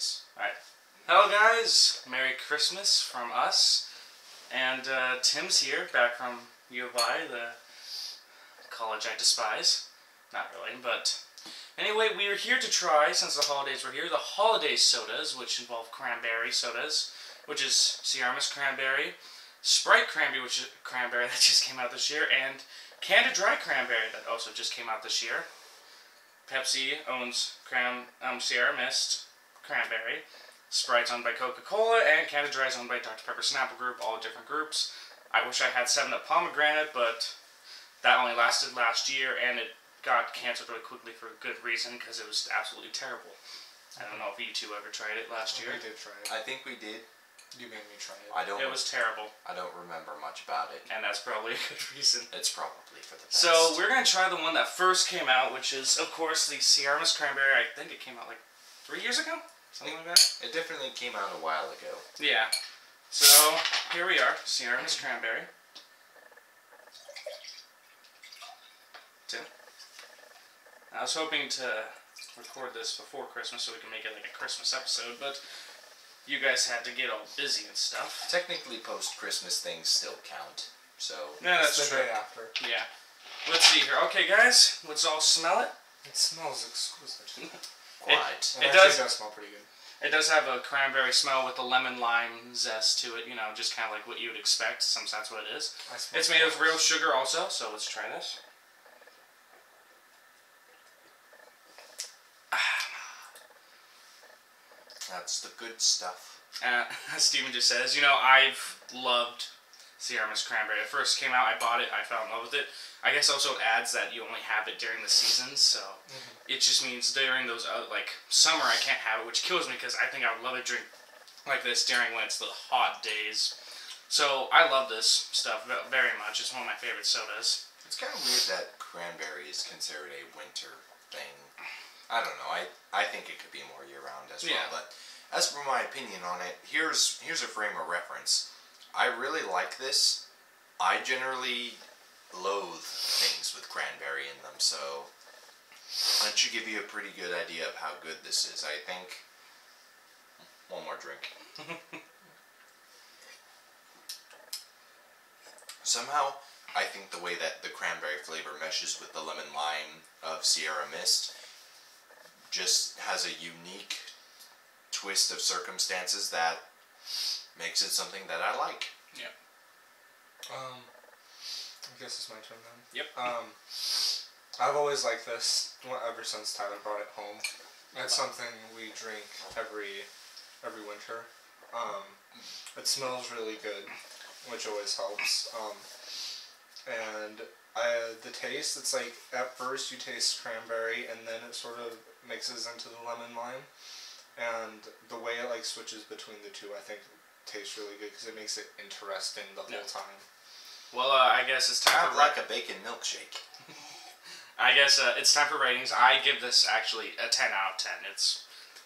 Yes. Alright. Hello guys! Merry Christmas from us. And Tim's here, back from U of I, the college I despise. Not really, but... Anyway, we are here to try, since the holidays were here, the holiday sodas, which involve cranberry sodas, which is Sierra Mist Cranberry, Sprite Cranberry, which is cranberry that just came out this year, and Canada Dry Cranberry that also just came out this year. Pepsi owns Sierra Mist Cranberry. Sprite's owned by Coca-Cola, and Canada Dry is owned by Dr.Pepper Snapple Group, all different groups. I wish I had 7-Up Pomegranate, but that only lasted last year, and it got canceled really quickly for a good reason, because it was absolutely terrible. I don't know if you two ever tried it last year. We did try it. I think we did. You made me try it. It was terrible. I don't remember much about it. And that's probably a good reason. It's probably for the best. So, we're going to try the one that first came out, which is, of course, the Sierra Mist Cranberry. I think it came out like 3 years ago? Something like that? It definitely came out a while ago. Yeah. So, here we are. Sierra Mist Cranberry. Tim? I was hoping to record this before Christmas so we can make it like a Christmas episode, but you guys had to get all busy and stuff. Technically, post-Christmas things still count, so... Yeah, that's the true. day after. Yeah. Let's see here. Okay, guys, let's all smell it. It smells exquisite. Quite. It does smell pretty good. It does have a cranberry smell with a lemon-lime zest to it, you know, just kind of like what you would expect, since that's what it is. It's made with real sugar also, so let's try this. That's the good stuff. As Steven just says, you know, I've loved Sierra Mist Cranberry. It first came out, I bought it, I fell in love with it. I guess also it adds that you only have it during the seasons, so it just means during those, like, summer I can't have it, which kills me because I think I would love a drink like this during when it's the hot days. So I love this stuff very much. It's one of my favorite sodas. It's kind of weird that cranberry is considered a winter thing. I don't know. I think it could be more year-round as well. But as for my opinion on it, here's a frame of reference. I really like this. I generally loathe things with cranberry in them, so that should give you a pretty good idea of how good this is. I think... One more drink. Somehow, I think the way that the cranberry flavor meshes with the lemon lime of Sierra Mist just has a unique twist of circumstances that makes it something that I like. Yeah. I guess it's my turn then. Yep. I've always liked this ever since Tyler brought it home. It's something we drink every winter. It smells really good, which always helps. And the taste, it's like, at first you taste cranberry and then it sort of mixes into the lemon lime. And the way it like switches between the two, I think tastes really good because it makes it interesting the whole time. Well, I guess it's time Kind for... of like a bacon milkshake. I guess it's time for ratings. I give this actually a 10 out of 10.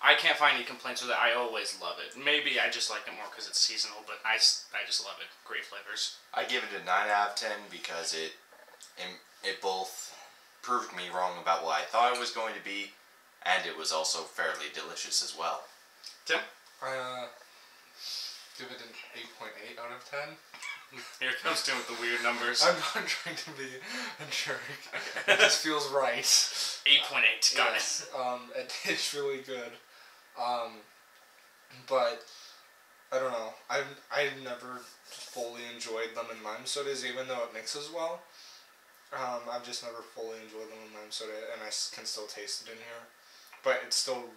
I can't find any complaints with it. I always love it. Maybe I just like it more because it's seasonal, but I just love it. Great flavors. I give it a 9 out of 10 because it both proved me wrong about what I thought it was going to be, and it was also fairly delicious as well. Tim? I give it an 8.8 out of 10. Here comes Tim with the weird numbers. I'm not trying to be a jerk. It just feels right. 8.8. Got it. It tastes really good. But I don't know. I've never fully enjoyed lemon lime sodas, even though it mixes well. I've just never fully enjoyed lemon lime soda, and I can still taste it in here. But it's still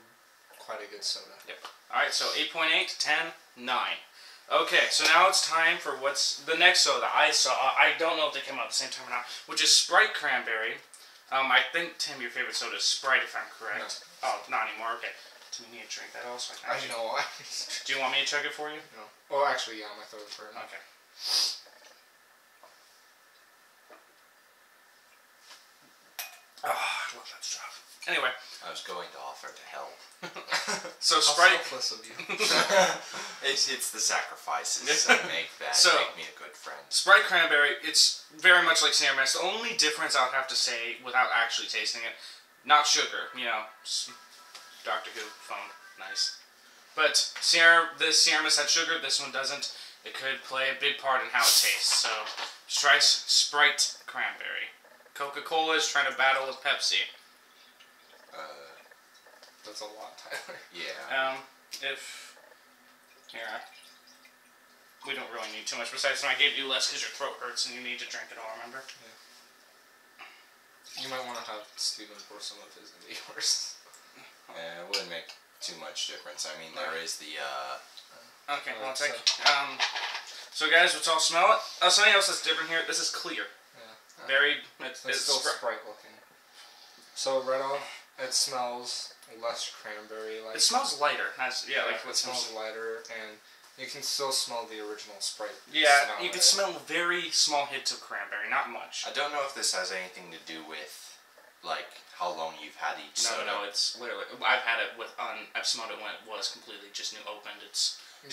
quite a good soda. Yep. Alright, so 8.8, 10, 9. Okay, so now it's time for what's the next soda I saw. I don't know if they came out at the same time or not, which is Sprite Cranberry. I think, Tim, your favorite soda is Sprite, if I'm correct. No. Oh, not anymore. Okay. Do we need to drink that also? I know. Do you want me to chug it for you? No. Oh, actually, yeah, my throat is hurting. Okay. Oh, I love that stuff. Anyway. I was going to offer to help. So Sprite... How selfless of you. It's the sacrifices that make me a good friend. Sprite Cranberry, it's very much like Sierra Mist. The only difference I'll have to say, without actually tasting it, not sugar, you know, Dr. Who phone, nice. But this Sierra Mist had sugar, this one doesn't. It could play a big part in how it tastes. So, just try Sprite Cranberry. Coca-Cola is trying to battle with Pepsi. That's a lot, Tyler. Yeah. We don't really need too much. Besides, I gave you less because your throat hurts and you need to drink it all, remember? Yeah. You might want to have Steven pour some of his into yours. Yeah, it wouldn't make too much difference. I mean, there is the, Okay, one sec. So guys, let's all smell it. Oh, something else that's different here. This is clear. Yeah. It's still Sprite looking. So right off, it smells less cranberry. Like it smells lighter. It smells lighter, and you can still smell the original Sprite. Yeah, you can smell very small hits of cranberry, not much. I don't know if this has anything to do with, like, how long you've had each soda. No, it's literally. I've had it with. I've smelled it when it was completely just new opened. It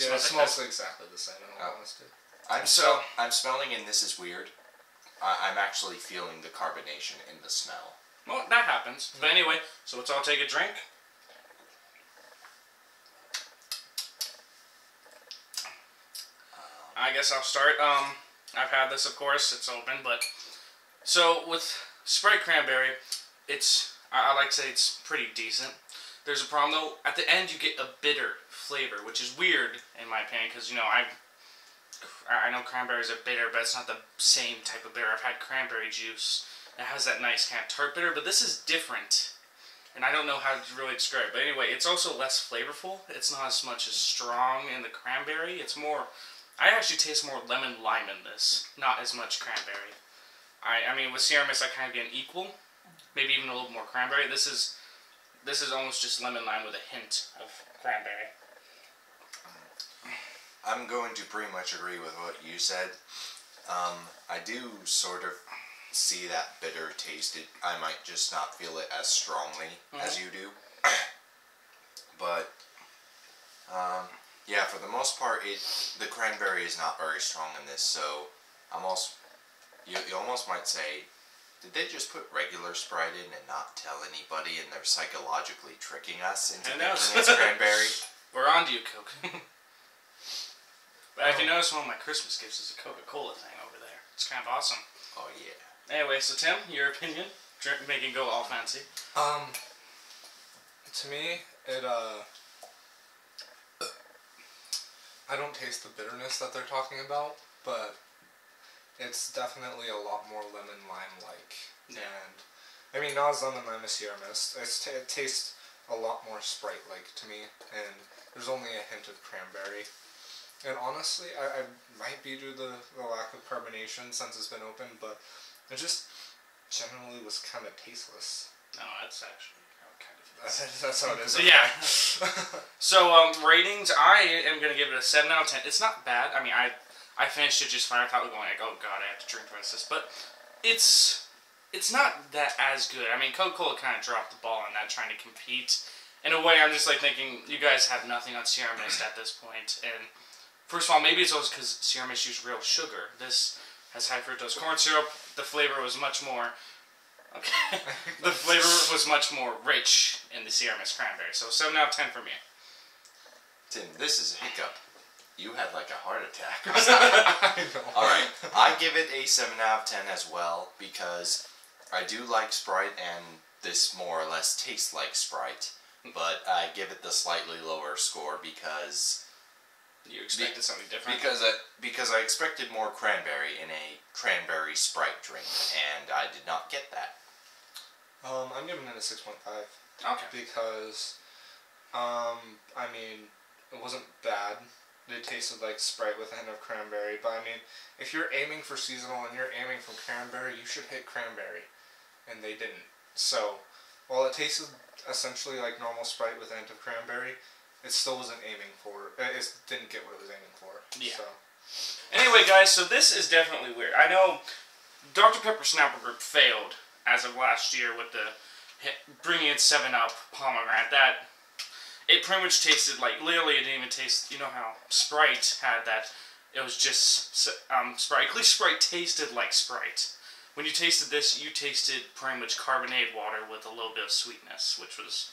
smells exactly the same. In all honesty. I'm smelling, and this is weird. I'm actually feeling the carbonation in the smell. Well, that happens. But anyway, so let's all take a drink. I guess I'll start. I've had this, of course. It's open, but so with Sprite Cranberry, I like to say it's pretty decent. There's a problem though. At the end, you get a bitter flavor, which is weird in my opinion, because I know cranberries are bitter, but it's not the same type of bitter. I've had cranberry juice. It has that nice kind of tart bitter, but this is different. And I don't know how to really describe it. But anyway, it's also less flavorful. It's not as much as strong in the cranberry. It's more... I actually taste more lemon lime in this. Not as much cranberry. I mean, with Sierra Mist, I kind of get an equal. Maybe even a little more cranberry. This is almost just lemon lime with a hint of cranberry. I'm going to pretty much agree with what you said. I do sort of see that bitter taste. I might just not feel it as strongly as you do. But, yeah, for the most part, the cranberry is not very strong in this, so you almost might say, did they just put regular Sprite in and not tell anybody, and they're psychologically tricking us into thinking it's cranberry? We're on to you, Coke. But if you notice, one of my Christmas gifts is a Coca-Cola thing over there. It's kind of awesome. Oh, yeah. Anyway, so Tim, your opinion? Make it go all fancy. To me, I don't taste the bitterness that they're talking about, but it's definitely a lot more lemon lime-like. Yeah. And, I mean, not as lemon lime as Sierra Mist. It tastes a lot more Sprite-like to me, and there's only a hint of cranberry. And honestly, I might be due to the lack of carbonation since it's been open, but it just generally was kind of tasteless. No, that's actually kind of... That's how it is. Okay. Yeah. So, ratings, I am going to give it a 7 out of 10. It's not bad. I mean, I finished it just fine. I thought we were going like, oh god, I have to drink the rest of this. But it's not that as good. I mean, Coca-Cola kind of dropped the ball on that, trying to compete. In a way, I'm just like thinking, you guys have nothing on Sierra Mist at this point, and... First of all, maybe it's also because Sierra Mist used real sugar. This has high fructose corn syrup. The flavor was much more... Okay. The flavor was much more rich in the Sierra Mist cranberry. So 7 out of 10 for me. Tim, this is a hiccup. You had like a heart attack. I know. Alright, I give it a 7 out of 10 as well, because I do like Sprite, and this more or less tastes like Sprite. But I give it the slightly lower score because... You expected something different? Because I expected more cranberry in a cranberry Sprite drink, and I did not get that. I'm giving it a 6.5. Okay. Because, I mean, it wasn't bad. It tasted like Sprite with a hint of cranberry, but I mean, if you're aiming for seasonal and you're aiming for cranberry, you should hit cranberry. And they didn't. So, while it tasted essentially like normal Sprite with a hint of cranberry, it still wasn't aiming for... It didn't get what it was aiming for. Yeah. So. Anyway, guys, so this is definitely weird. I know Dr.Pepper Snapple Group failed as of last year with the bringing in 7-Up pomegranate. That it pretty much tasted like... Literally, it didn't even taste... You know how Sprite had that... It was just Sprite. At least Sprite tasted like Sprite. When you tasted this, you tasted pretty much carbonated water with a little bit of sweetness, which was...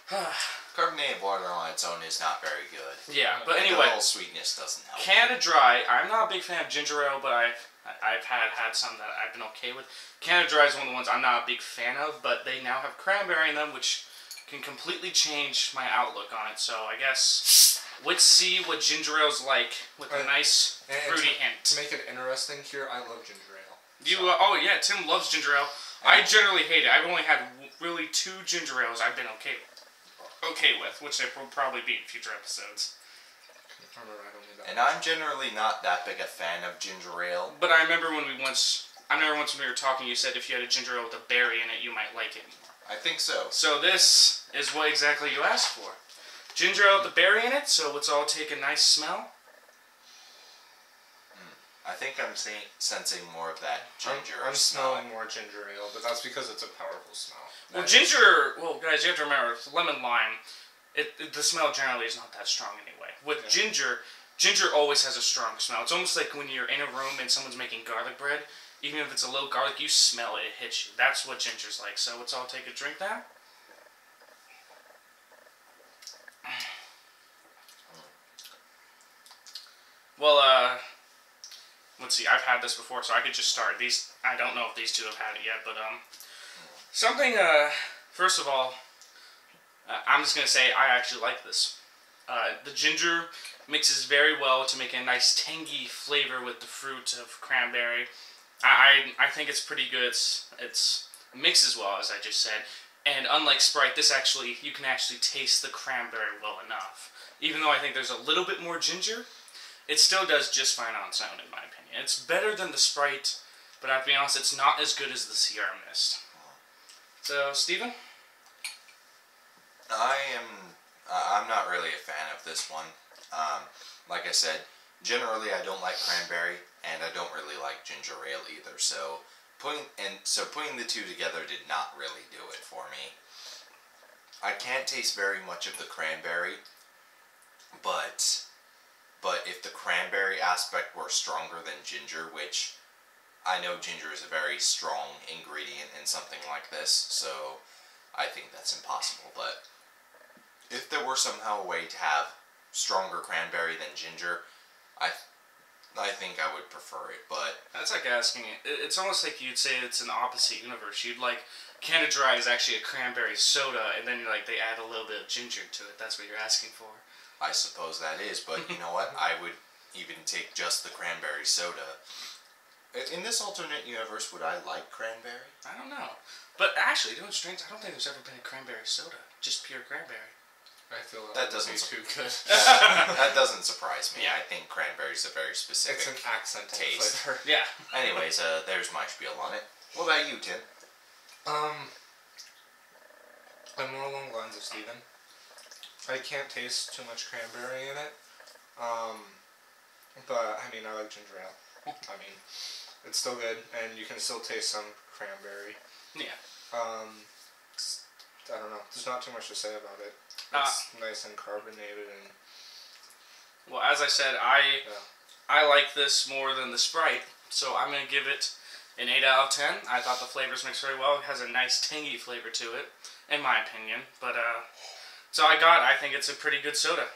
Carbonated water on its own is not very good. Yeah, but anyway, the whole sweetness doesn't help. Canada Dry. I'm not a big fan of ginger ale, but I've had some that I've been okay with. Canada Dry is one of the ones I'm not a big fan of, but they now have cranberry in them, which can completely change my outlook on it. So I guess let's see what ginger ale's like with a nice fruity hint. To make it interesting here, I love ginger ale. Oh yeah, Tim loves ginger ale. I generally hate it. I've only had really 2 ginger ales I've been okay with, which there will probably be in future episodes. And I'm generally not that big a fan of ginger ale. But I remember when we were talking, you said if you had a ginger ale with a berry in it, you might like it more. I think so. So this is what exactly you asked for. Ginger ale with the berry in it, so let's all take a nice smell. I think I'm sensing more of that ginger. I'm smelling more ginger ale, but that's because it's a powerful smell. Well, guys, you have to remember, with lemon lime, the smell generally is not that strong anyway. With ginger always has a strong smell. It's almost like when you're in a room and someone's making garlic bread, even if it's a low garlic, you smell it, it hits you. That's what ginger's like. So let's all take a drink now. Well, let's see. I've had this before, so I could just start. I don't know if these 2 have had it yet, but first of all, I'm just gonna say I actually like this. The ginger mixes very well to make a nice tangy flavor with the fruit of cranberry. I think it's pretty good. It's mixes well, as I just said. And unlike Sprite, you can actually taste the cranberry well enough. Even though I think there's a little bit more ginger, it still does just fine on its own, in my opinion. It's better than the Sprite, but I have to be honest, it's not as good as the Sierra Mist. So, Steven? I'm not really a fan of this one. Like I said, generally I don't like cranberry, and I don't really like ginger ale either. So putting the 2 together did not really do it for me. I can't taste very much of the cranberry, but if the cranberry aspect were stronger than ginger, which I know ginger is a very strong ingredient in something like this, so I think that's impossible. But if there were somehow a way to have stronger cranberry than ginger, I think I would prefer it. But that's like asking it's almost like you'd say it's an opposite universe. You'd like Canada Dry is actually a cranberry soda, and then they add a little bit of ginger to it. That's what you're asking for. I suppose that is, but you know what? I would even take just the cranberry soda. In this alternate universe, would I like cranberry? I don't know. But actually, doing strings, I don't think there's ever been a cranberry soda. Just pure cranberry. I feel that doesn't be too good. That doesn't surprise me. Yeah. I think cranberry's a very specific It's an accent taste. flavor. Yeah. Anyways, there's my spiel on it. What about you, Tim? I'm more along the lines of Steven. I can't taste too much cranberry in it. But, I mean, I like ginger ale. I mean, it's still good, and you can still taste some cranberry. Yeah. I don't know. There's not too much to say about it. It's nice and carbonated and... Well, as I said, I like this more than the Sprite, so I'm going to give it an 8 out of 10. I thought the flavors mix very well. It has a nice tangy flavor to it, in my opinion. But, so I think it's a pretty good soda.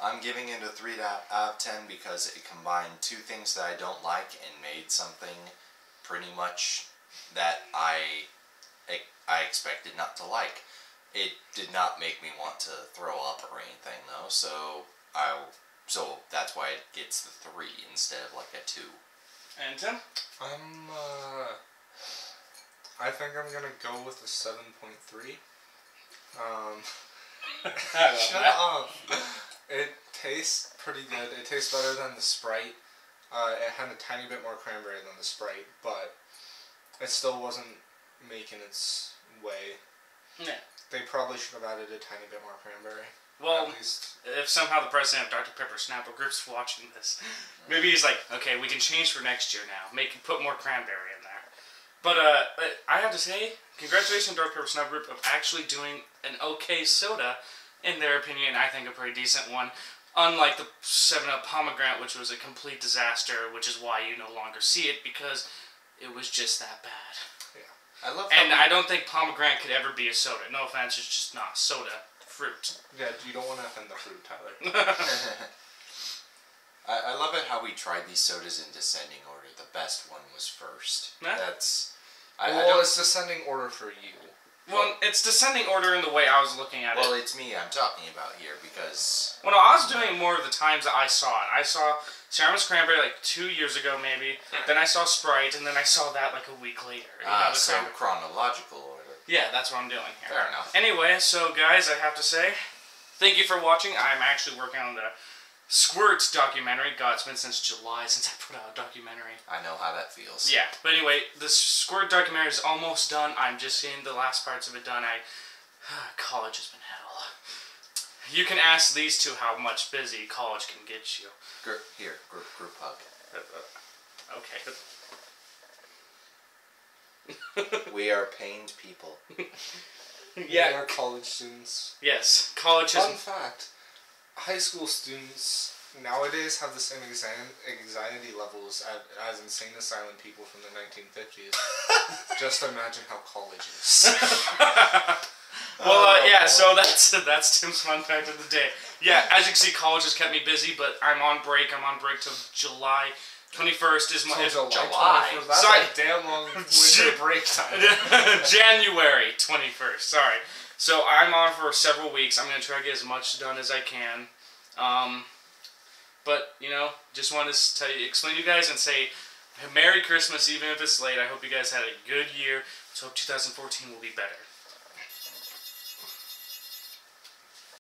I'm giving it a 3 out of 10 because it combined 2 things that I don't like and made something pretty much that I expected not to like. It did not make me want to throw up or anything though, so that's why it gets the 3 instead of like a 2. And Tim? I think I'm gonna go with a 7.3. Shut up. It tastes pretty good. It tastes better than the Sprite. It had a tiny bit more cranberry than the Sprite, but it still wasn't making its way. Yeah. They probably should have added a tiny bit more cranberry. Well, at least. If somehow the president of Dr.Pepper Snapple Group's watching this, maybe he's like, okay, we can change for next year now. Put more cranberry in there. But I have to say, congratulations to Dr.Pepper Snapple Group of actually doing an okay soda. In their opinion, I think a pretty decent one. Unlike the 7-Up Pomegranate, which was a complete disaster, which is why you no longer see it, because it was just that bad. Yeah. I don't think Pomegranate could ever be a soda. No offense, it's just not soda. fruit. Yeah, you don't want to offend the fruit, Tyler. I love it how we tried these sodas in descending order. The best one was first. Yeah. That's... it's descending order for you. Well, it's descending order in the way I was looking at it. Well, it's me I'm talking about here, because... Well, no, I was doing more of the times that I saw it. I saw Ceramics Cranberry like 2 years ago, maybe. Then I saw Sprite, and then I saw that like a week later. So chronological order. Yeah, that's what I'm doing here. Fair enough. Anyway, so guys, I have to say, thank you for watching. I'm actually working on the Squirt documentary. God, it's been since July since I put out a documentary. I know how that feels. Yeah, but anyway, the Squirt documentary is almost done. I'm just getting the last parts of it done. College has been hell. You can ask these two how much busy college can get you. Group hug. Okay. We are pained people. Yeah. We are college students. Yes, college is... Fun fact. High school students nowadays have the same anxiety levels as insane asylum people from the 1950s. Just imagine how college is. Well, yeah, so that's Tim's fun fact of the day. Yeah, as you can see, college has kept me busy, but I'm on break. I'm on break till July 21st is my... July? That's a damn long winter break time. January 21st, sorry. So I'm on for several weeks. I'm going to try to get as much done as I can. But, you know, just wanted to explain to you guys and say Merry Christmas, even if it's late. I hope you guys had a good year. Let's hope 2014 will be better.